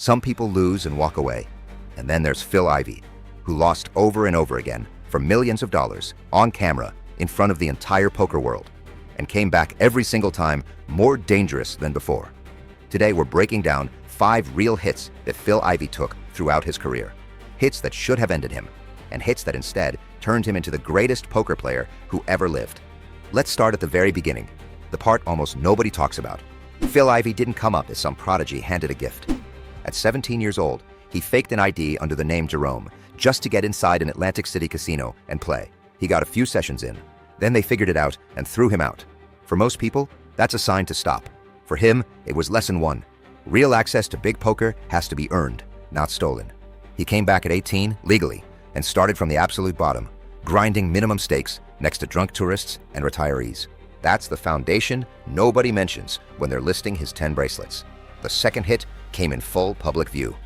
Some people lose and walk away. And then there's Phil Ivey, who lost over and over again for millions of dollars on camera in front of the entire poker world, and came back every single time more dangerous than before. Today we're breaking down 5 real hits that Phil Ivey took throughout his career. Hits that should have ended him, and hits that instead turned him into the greatest poker player who ever lived. Let's start at the very beginning, the part almost nobody talks about. Phil Ivey didn't come up as some prodigy handed a gift. At 17 years old, he faked an ID under the name Jerome just to get inside an Atlantic City casino and play. He got a few sessions in. Then they figured it out and threw him out. For most people, that's a sign to stop. For him, it was lesson 1. Real access to big poker has to be earned, not stolen. He came back at 18, legally, and started from the absolute bottom, grinding minimum stakes next to drunk tourists and retirees. That's the foundation nobody mentions when they're listing his 10 bracelets. The second hit came in full public view.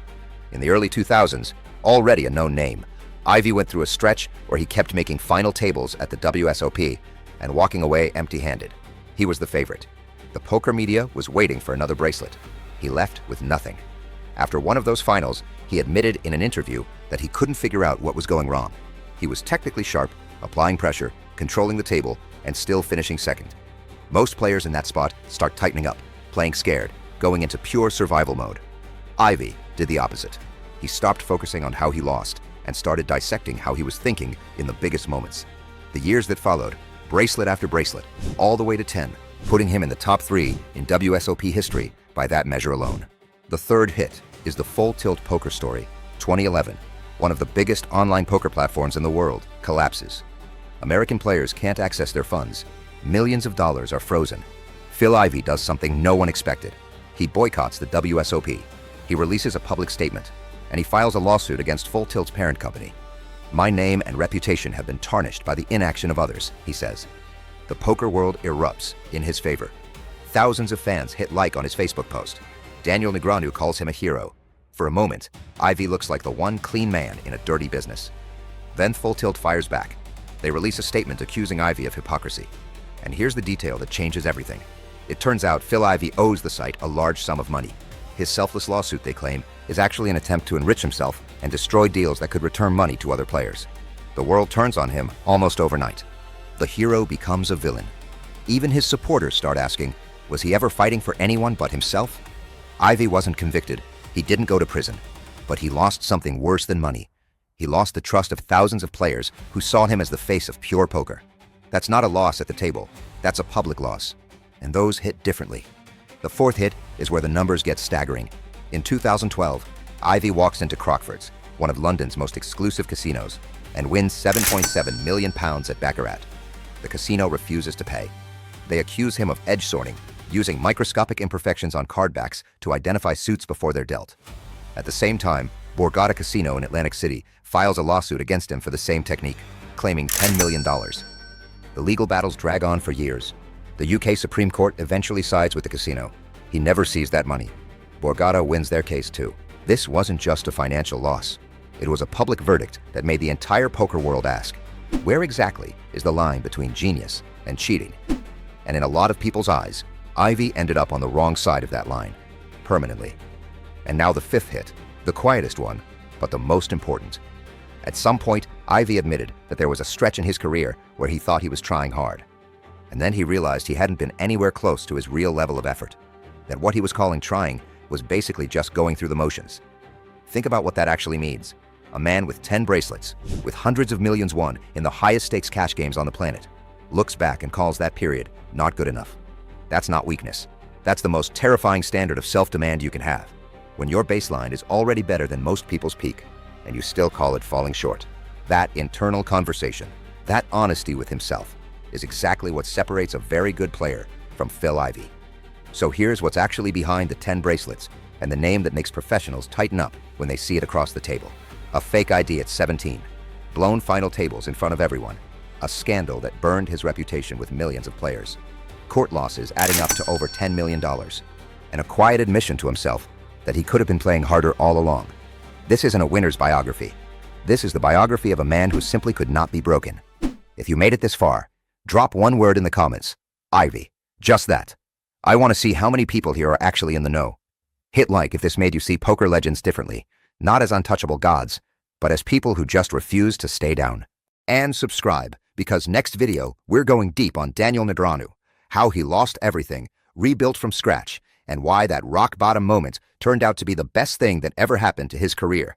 In the early 2000s, already a known name, Ivey went through a stretch where he kept making final tables at the WSOP and walking away empty-handed. He was the favorite. The poker media was waiting for another bracelet. He left with nothing. After one of those finals, he admitted in an interview that he couldn't figure out what was going wrong. He was technically sharp, applying pressure, controlling the table, and still finishing second. Most players in that spot start tightening up, playing scared, going into pure survival mode. Ivey did the opposite. He stopped focusing on how he lost and started dissecting how he was thinking in the biggest moments. The years that followed, bracelet after bracelet, all the way to 10, putting him in the top 3 in WSOP history by that measure alone. The third hit is the Full Tilt Poker Story. 2011, one of the biggest online poker platforms in the world, collapses. American players can't access their funds. Millions of dollars are frozen. Phil Ivey does something no one expected. He boycotts the WSOP. He releases a public statement, and he files a lawsuit against Full Tilt's parent company. "My name and reputation have been tarnished by the inaction of others," he says. The poker world erupts in his favor. Thousands of fans hit like on his Facebook post. Daniel Negreanu calls him a hero. For a moment, Ivey looks like the one clean man in a dirty business. Then Full Tilt fires back. They release a statement accusing Ivey of hypocrisy. And here's the detail that changes everything. It turns out Phil Ivey owes the site a large sum of money. His selfless lawsuit, they claim, is actually an attempt to enrich himself and destroy deals that could return money to other players. The world turns on him almost overnight. The hero becomes a villain. Even his supporters start asking, was he ever fighting for anyone but himself? Ivey wasn't convicted. He didn't go to prison. But he lost something worse than money. He lost the trust of thousands of players who saw him as the face of pure poker. That's not a loss at the table. That's a public loss. And those hit differently. The fourth hit is where the numbers get staggering. In 2012, Ivey walks into Crockford's, one of London's most exclusive casinos, and wins £7.7 million at Baccarat. The casino refuses to pay. They accuse him of edge sorting, using microscopic imperfections on card backs to identify suits before they're dealt. At the same time, Borgata Casino in Atlantic City files a lawsuit against him for the same technique, claiming $10 million. The legal battles drag on for years. The UK Supreme Court eventually sides with the casino. He never sees that money. Borgata wins their case too. This wasn't just a financial loss. It was a public verdict that made the entire poker world ask, where exactly is the line between genius and cheating? And in a lot of people's eyes, Ivey ended up on the wrong side of that line, permanently. And now the fifth hit, the quietest one, but the most important. At some point, Ivey admitted that there was a stretch in his career where he thought he was trying hard. And then he realized he hadn't been anywhere close to his real level of effort. That what he was calling trying was basically just going through the motions. Think about what that actually means. A man with 10 bracelets, with hundreds of millions won in the highest stakes cash games on the planet, looks back and calls that period not good enough. That's not weakness. That's the most terrifying standard of self-demand you can have. When your baseline is already better than most people's peak, and you still call it falling short. That internal conversation, that honesty with himself, is exactly what separates a very good player from Phil Ivey. So here's what's actually behind the 10 bracelets and the name that makes professionals tighten up when they see it across the table. A fake ID at 17, blown final tables in front of everyone, a scandal that burned his reputation with millions of players, court losses adding up to over $10 million, and a quiet admission to himself that he could have been playing harder all along. This isn't a winner's biography. This is the biography of a man who simply could not be broken. If you made it this far, drop one word in the comments. Ivey. Just that. I want to see how many people here are actually in the know. Hit like if this made you see poker legends differently, not as untouchable gods, but as people who just refuse to stay down. And subscribe, because next video, we're going deep on Daniel Negreanu, how he lost everything, rebuilt from scratch, and why that rock-bottom moment turned out to be the best thing that ever happened to his career.